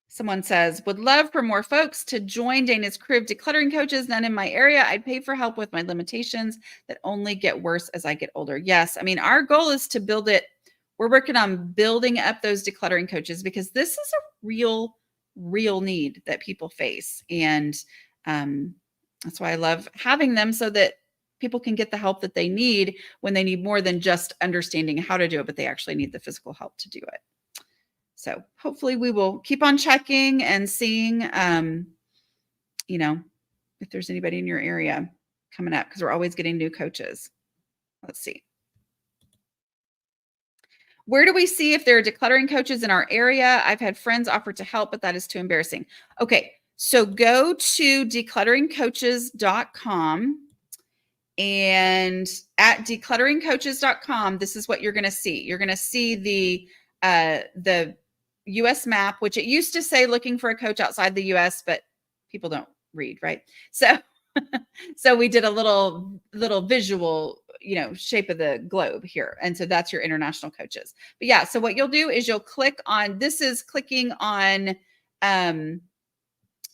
Someone says, would love for more folks to join Dana's crew of decluttering coaches. None in my area. I'd pay for help with my limitations that only get worse as I get older. Yes. I mean, our goal is to build it. We're working on building up those decluttering coaches because this is a real need that people face. And that's why I love having them, so that people can get the help that they need when they need more than just understanding how to do it, but they actually need the physical help to do it. So hopefully we will keep on checking and seeing, if there's anybody in your area coming up, because we're always getting new coaches. Let's see. Where do we see if there are decluttering coaches in our area? I've had friends offer to help, but that is too embarrassing. Okay, so go to declutteringcoaches.com, and at declutteringcoaches.com, this is what you're going to see. You're going to see the US map, which it used to say looking for a coach outside the US, but people don't read, right? So, so we did a little visual, shape of the globe here. And so that's your international coaches. But yeah, so what you'll do is you'll click on, this is clicking on,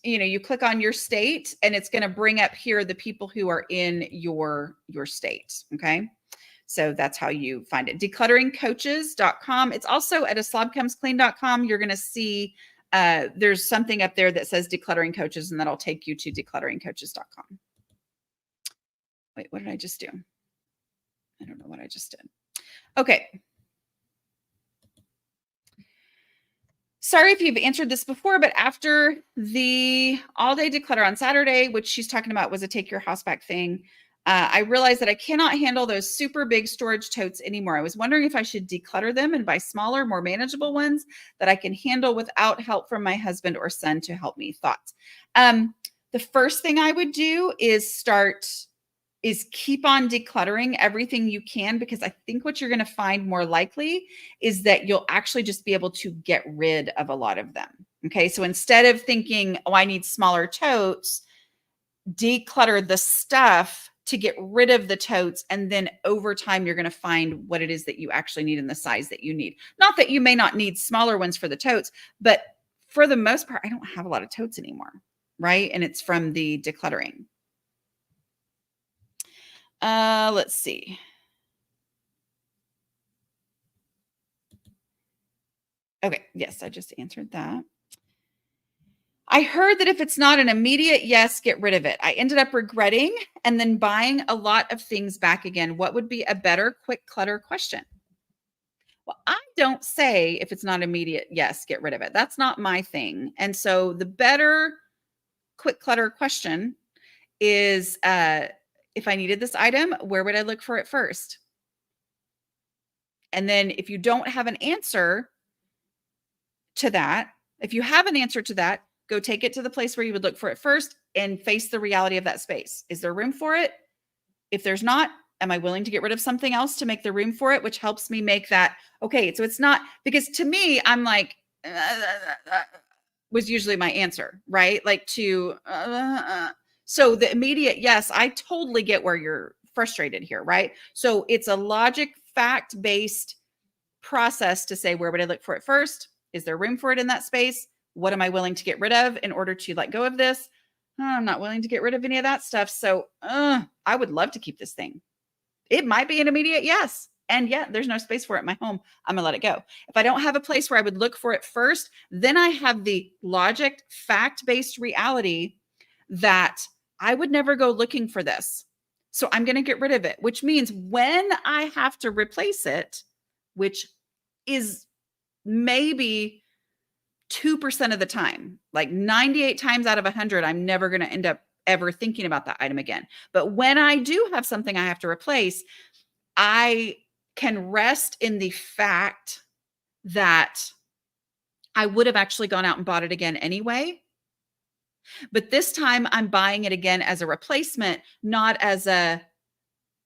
you click on your state, and it's going to bring up here the people who are in your state. Okay. So that's how you find it. Declutteringcoaches.com. It's also at aslobcomesclean.com. You're going to see there's something up there that says Decluttering Coaches, and that'll take you to declutteringcoaches.com. Wait, what did I just do? I don't know what I just did. Okay. Sorry if you've answered this before, but after the all-day declutter on Saturday, which she's talking about was a take your house back thing, I realized that I cannot handle those super big storage totes anymore. I was wondering if I should declutter them and buy smaller, more manageable ones that I can handle without help from my husband or son to help me. Thoughts? The first thing I would do is keep on decluttering everything you can, because I think what you're going to find more likely is that you'll actually just be able to get rid of a lot of them. Okay. So instead of thinking, oh, I need smaller totes, declutter the stuff to get rid of the totes. And then over time, you're going to find what it is that you actually need and the size that you need. Not that you may not need smaller ones for the totes, but for the most part, I don't have a lot of totes anymore. Right. And it's from the decluttering. Let's see. Okay. Yes, I just answered that. I heard that if it's not an immediate yes, get rid of it. I ended up regretting and then buying a lot of things back again. What would be a better quick clutter question? Well, I don't say if it's not immediate yes, get rid of it. That's not my thing. And so the better quick clutter question is if I needed this item, where would I look for it first? And then if you don't have an answer to that, if you have an answer to that, go take it to the place where you would look for it first and face the reality of that space. Is there room for it? If there's not, am I willing to get rid of something else to make the room for it, which helps me make that okay? So it's not, because to me, I'm like, was usually my answer, right? Like so the immediate yes, I totally get where you're frustrated here, right? So it's a logic, fact based process to say, where would I look for it first? Is there room for it in that space? What am I willing to get rid of in order to let go of this? Oh, I'm not willing to get rid of any of that stuff. So I would love to keep this thing. It might be an immediate yes. And yet there's no space for it in my home. I'm going to let it go. If I don't have a place where I would look for it first, then I have the logic, fact-based reality that I would never go looking for this. So I'm going to get rid of it, which means when I have to replace it, which is maybe 2% of the time, like 98 times out of 100, I'm never going to end up ever thinking about that item again. But when I do have something I have to replace, I can rest in the fact that I would have actually gone out and bought it again anyway. But this time I'm buying it again as a replacement, not as a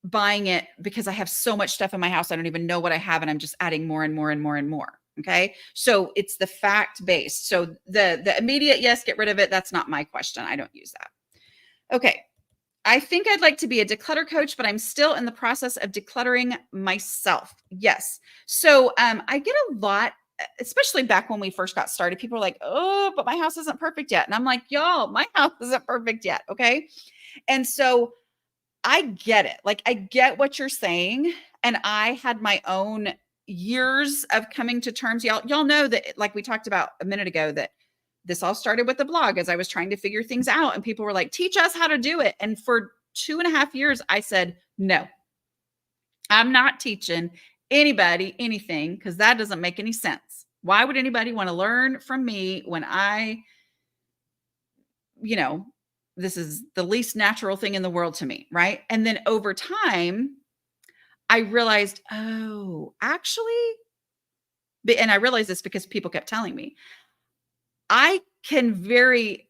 buying it because I have so much stuff in my house. I don't even know what I have. And I'm just adding more and more and more and more. Okay. So it's the fact based. So the immediate yes, get rid of it. That's not my question. I don't use that. Okay. I think I'd like to be a declutter coach, but I'm still in the process of decluttering myself. Yes. So I get a lot, especially back when we first got started. People are like, oh, but my house isn't perfect yet. And I'm like, y'all, my house isn't perfect yet. Okay. And so I get it. Like, I get what you're saying. And I had my own years of coming to terms. Y'all know that, like we talked about a minute ago, that this all started with the blog as I was trying to figure things out. And people were like, teach us how to do it. And for 2.5 years, I said, no, I'm not teaching anybody anything because that doesn't make any sense. Why would anybody want to learn from me when this is the least natural thing in the world to me, right? And then over time, I realized, oh, actually, and I realized this because people kept telling me, I can very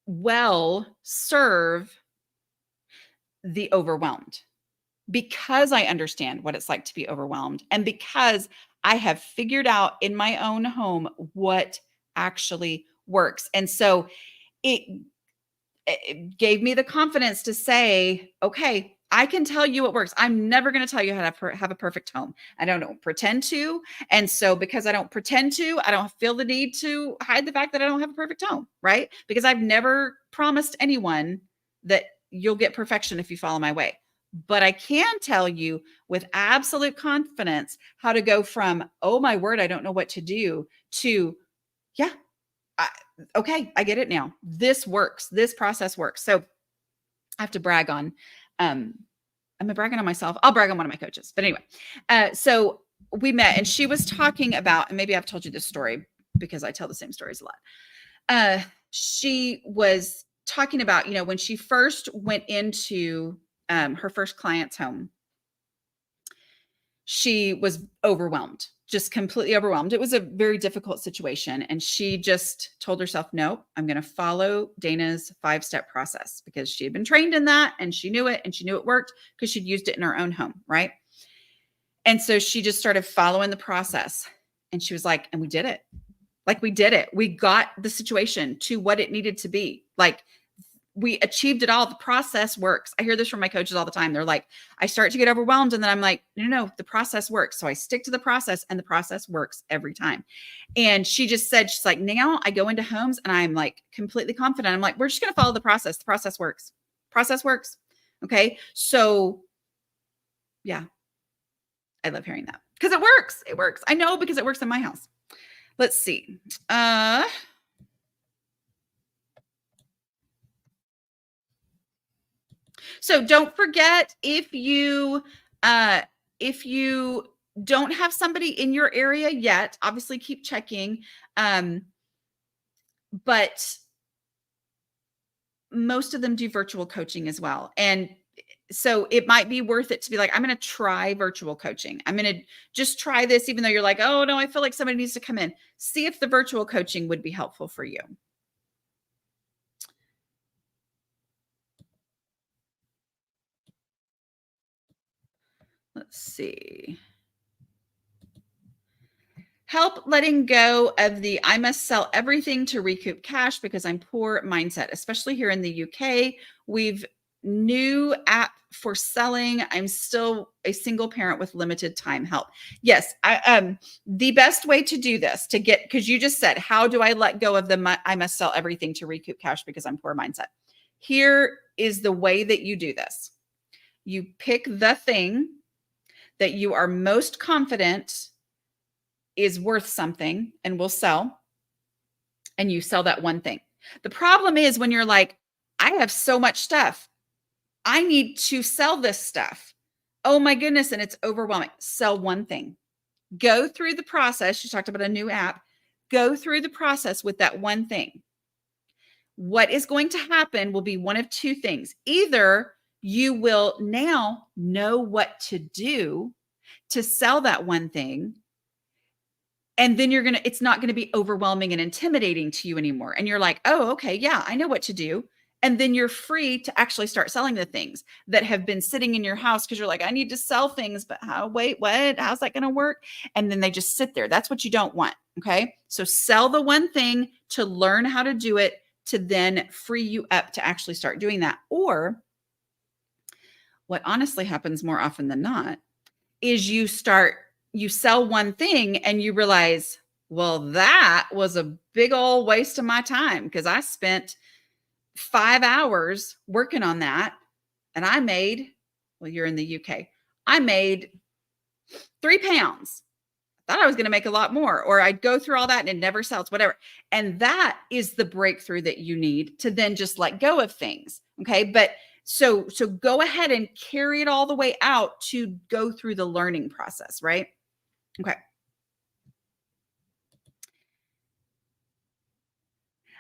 well serve the overwhelmed because I understand what it's like to be overwhelmed and because I have figured out in my own home what actually works. And so it gave me the confidence to say, okay, I can tell you what works. I'm never going to tell you how to have a perfect home. I don't pretend to. And so because I don't pretend to, I don't feel the need to hide the fact that I don't have a perfect home, right? Because I've never promised anyone that you'll get perfection if you follow my way. But I can tell you with absolute confidence how to go from, oh my word, I don't know what to do, to, yeah, okay, I get it now. This works. This process works. So I have to brag on, am I bragging on myself? I'll brag on one of my coaches. But anyway, so we met and she was talking about, and maybe I've told you this story because I tell the same stories a lot. She was talking about, when she first went into her first client's home, she was overwhelmed, just completely overwhelmed. It was a very difficult situation. And she just told herself, no, I'm going to follow Dana's 5-step process because she had been trained in that and she knew it and she knew it worked because she'd used it in her own home. Right. And so she just started following the process and she was like, and we did it. Like we did it. We got the situation to what it needed to be. Like we achieved it all. The process works. I hear this from my coaches all the time. They're like, I start to get overwhelmed. And then I'm like, no, the process works. So I stick to the process and the process works every time. And she just said, she's like, now I go into homes and I'm like completely confident. I'm like, we're just going to follow the process. The process works. Process works. Okay. So yeah, I love hearing that because it works. It works. I know because it works in my house. Let's see. So don't forget uh, if you don't have somebody in your area yet, obviously keep checking. But most of them do virtual coaching as well. And so it might be worth it to be like, I'm going to try virtual coaching. I'm going to just try this, even though you're like, oh no, I feel like somebody needs to come in. See if the virtual coaching would be helpful for you. Let's see. Help letting go of the I must sell everything to recoup cash because I'm poor mindset, especially here in the UK. We've new app for selling. I'm still a single parent with limited time. Help. Yes, the best way to do this to get, because you just said, how do I let go of the I must sell everything to recoup cash because I'm poor mindset? Here is the way that you do this. You pick the thing that you are most confident is worth something and will sell, and you sell that one thing. The problem is when you're like, I have so much stuff. I need to sell this stuff. Oh my goodness. And it's overwhelming. Sell one thing. Go through the process. You talked about a new app. Go through the process with that one thing. What is going to happen will be one of two things. Either you will now know what to do to sell that one thing, and then it's not going to be overwhelming and intimidating to you anymore. And you're like, oh, okay, yeah, I know what to do. And then you're free to actually start selling the things that have been sitting in your house because you're like, I need to sell things, but wait, what? How's that going to work? And then they just sit there. That's what you don't want. Okay. So sell the one thing to learn how to do it, to then free you up to actually start doing that. Or what honestly happens more often than not is you sell one thing and you realize, well, that was a big old waste of my time because I spent 5 hours working on that and I made, well, you're in the UK, I made 3 pounds. Thought I was going to make a lot more, or I'd go through all that and it never sells, whatever. And that is the breakthrough that you need to then just let go of things. Okay. But so go ahead and carry it all the way out to go through the learning process, right? Okay.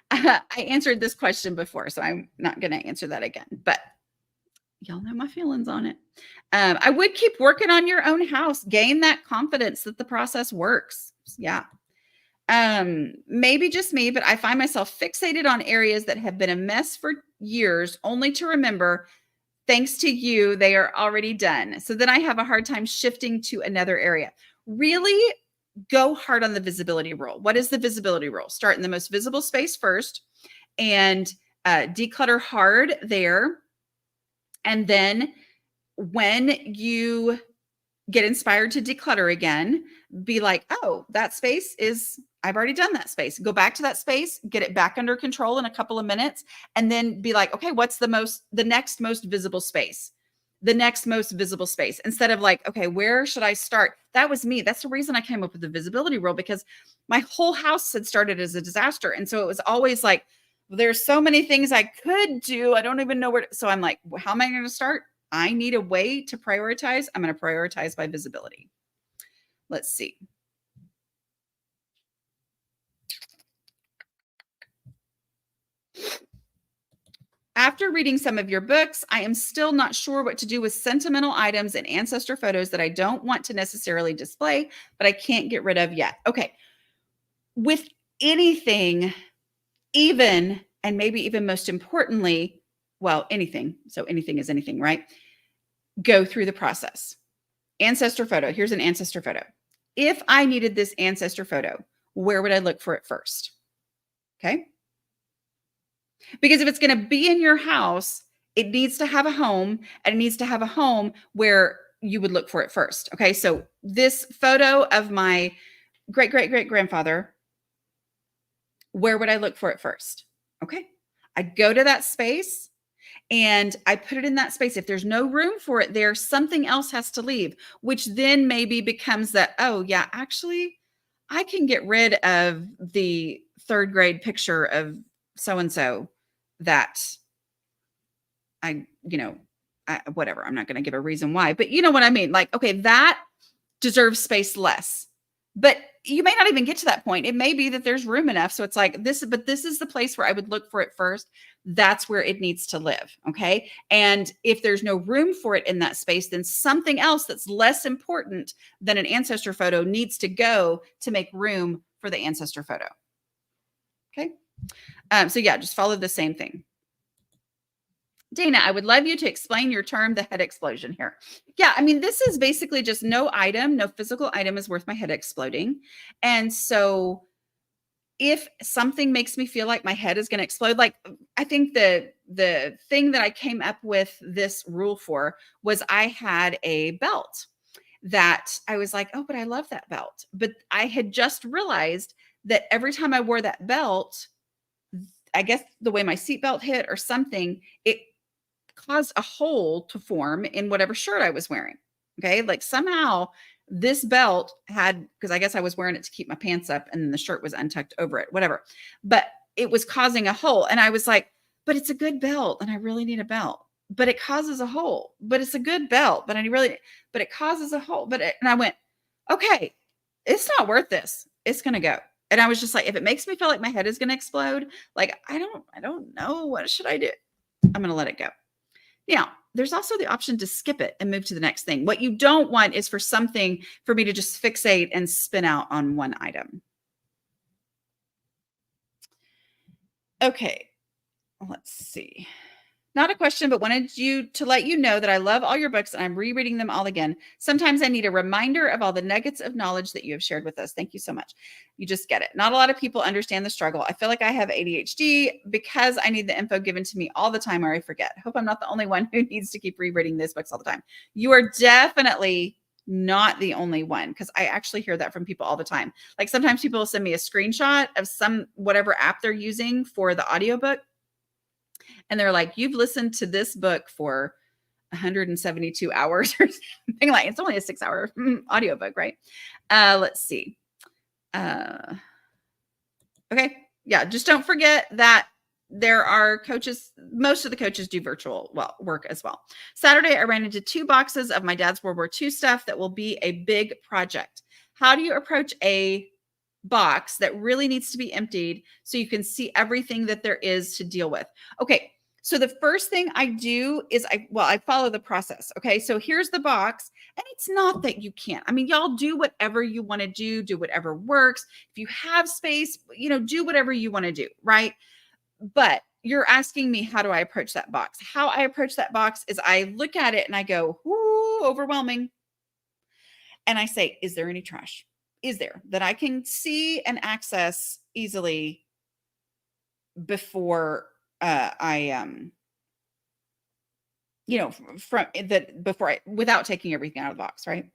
I answered this question before, so I'm not going to answer that again, but y'all know my feelings on it. I would keep working on your own house, gain that confidence that the process works. Yeah. Maybe just me, but I find myself fixated on areas that have been a mess for years, only to remember, thanks to you, they are already done. So then I have a hard time shifting to another area. Really go hard on the visibility rule. What is the visibility rule? Start in the most visible space first and declutter hard there. And then when you get inspired to declutter again, be like, oh, that space is, I've already done that space. Go back to that space, get it back under control in a couple of minutes, and then be like, okay, what's the next most visible space? The next most visible space, instead of like, okay, where should I start? That was me. That's the reason I came up with the visibility rule, because my whole house had started as a disaster. And so it was always like, well, there's so many things I could do. I don't even know where so I'm like, well, how am I going to start? I need a way to prioritize. I'm going to prioritize by visibility. Let's see. After reading some of your books, I am still not sure what to do with sentimental items and ancestor photos that I don't want to necessarily display, but I can't get rid of yet. Okay. With anything, even, and maybe even most importantly, well, anything. So anything is anything, right? Go through the process. Ancestor photo. Here's an ancestor photo. If I needed this ancestor photo, where would I look for it first? Okay. Because if it's going to be in your house, it needs to have a home, and it needs to have a home where you would look for it first. Okay. So this photo of my great, great, great grandfather, where would I look for it first? Okay. I'd go to that space and I put it in that space. If there's no room for it there, something else has to leave, which then maybe becomes that, oh yeah, actually I can get rid of the third grade picture of so-and-so that whatever. I'm not going to give a reason why, but you know what I mean? Like, okay, that deserves space less. But you may not even get to that point. It may be that there's room enough. So it's like this, but this is the place where I would look for it first. That's where it needs to live. Okay. And if there's no room for it in that space, then something else that's less important than an ancestor photo needs to go to make room for the ancestor photo. Okay. So yeah, just follow the same thing. Dana, I would love you to explain your term, the head explosion here. Yeah, I mean, this is basically just no physical item is worth my head exploding. And so if something makes me feel like my head is going to explode, like I think the thing that I came up with this rule for was I had a belt that I was like, oh, but I love that belt. But I had just realized that every time I wore that belt, I guess the way my seatbelt hit or something, it caused a hole to form in whatever shirt I was wearing. Okay. Like somehow this belt had, because I guess I was wearing it to keep my pants up and then the shirt was untucked over it, whatever. But it was causing a hole. And I was like, but it's a good belt and I really need a belt. But it causes a hole. But it's a good belt. But it causes a hole. And I went, okay, it's not worth this. It's going to go. And I was just like, if it makes me feel like my head is going to explode, like, I don't know. What should I do? I'm going to let it go. Now, there's also the option to skip it and move to the next thing. What you don't want is for me to just fixate and spin out on one item. Okay, let's see. Not a question, but wanted to let you know that I love all your books and I'm rereading them all again. Sometimes I need a reminder of all the nuggets of knowledge that you have shared with us. Thank you so much. You just get it. Not a lot of people understand the struggle. I feel like I have ADHD because I need the info given to me all the time or I forget. Hope I'm not the only one who needs to keep rereading these books all the time. You are definitely not the only one, because I actually hear that from people all the time. Like sometimes people will send me a screenshot of whatever app they're using for the audiobook. And they're like, you've listened to this book for 172 hours or something. Like it's only a 6-hour audiobook, right? Let's see. Okay. Yeah. Just don't forget that there are coaches. Most of the coaches do virtual work as well. Saturday, I ran into 2 boxes of my dad's World War II stuff that will be a big project. How do you approach a box that really needs to be emptied so you can see everything that there is to deal with? Okay. So the first thing I do is I follow the process. Okay. So here's the box, and it's not that you can't. I mean, y'all do whatever you want to do whatever works. If you have space, do whatever you want to do. Right. But you're asking me, how do I approach that box? How I approach that box is I look at it and I go, ooh, overwhelming. And I say, is there any trash? Is there that I can see and access easily before without taking everything out of the box, right?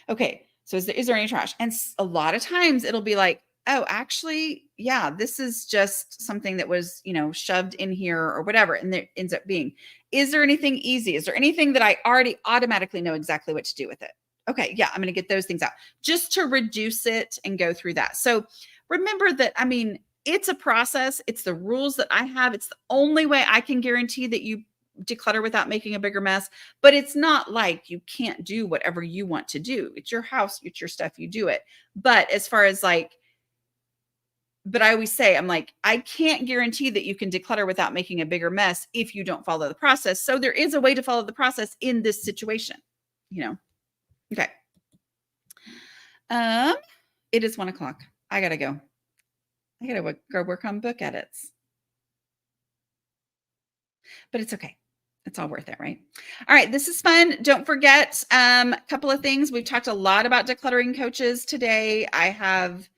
Okay. So is there any trash? And a lot of times it'll be like, oh, actually, yeah, this is just something that was, shoved in here or whatever. And there ends up being, is there anything easy? Is there anything that I already automatically know exactly what to do with it? Okay. Yeah. I'm going to get those things out just to reduce it and go through that. So remember that, it's a process. It's the rules that I have. It's the only way I can guarantee that you declutter without making a bigger mess. But it's not like you can't do whatever you want to do. It's your house. It's your stuff. You do it. But as far as but I always say, I'm like, I can't guarantee that you can declutter without making a bigger mess if you don't follow the process. So there is a way to follow the process in this situation, Okay. It is 1:00. I gotta go. I gotta go work on book edits. But it's okay. It's all worth it, right? All right, this is fun. Don't forget a couple of things. We've talked a lot about decluttering coaches today. I have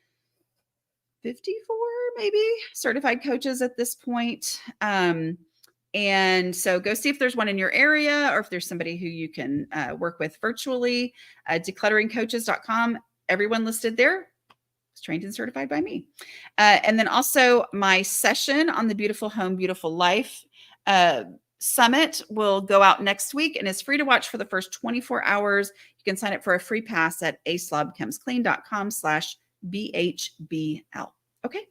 54 maybe certified coaches at this point. And so go see if there's one in your area or if there's somebody who you can work with virtually. Declutteringcoaches.com. Everyone listed there is trained and certified by me. And then also my session on the beautiful home, beautiful life Summit will go out next week and is free to watch for the first 24 hours. You can sign up for a free pass at aslobcomesclean.com/BHBL. Okay.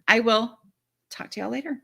I will talk to y'all later.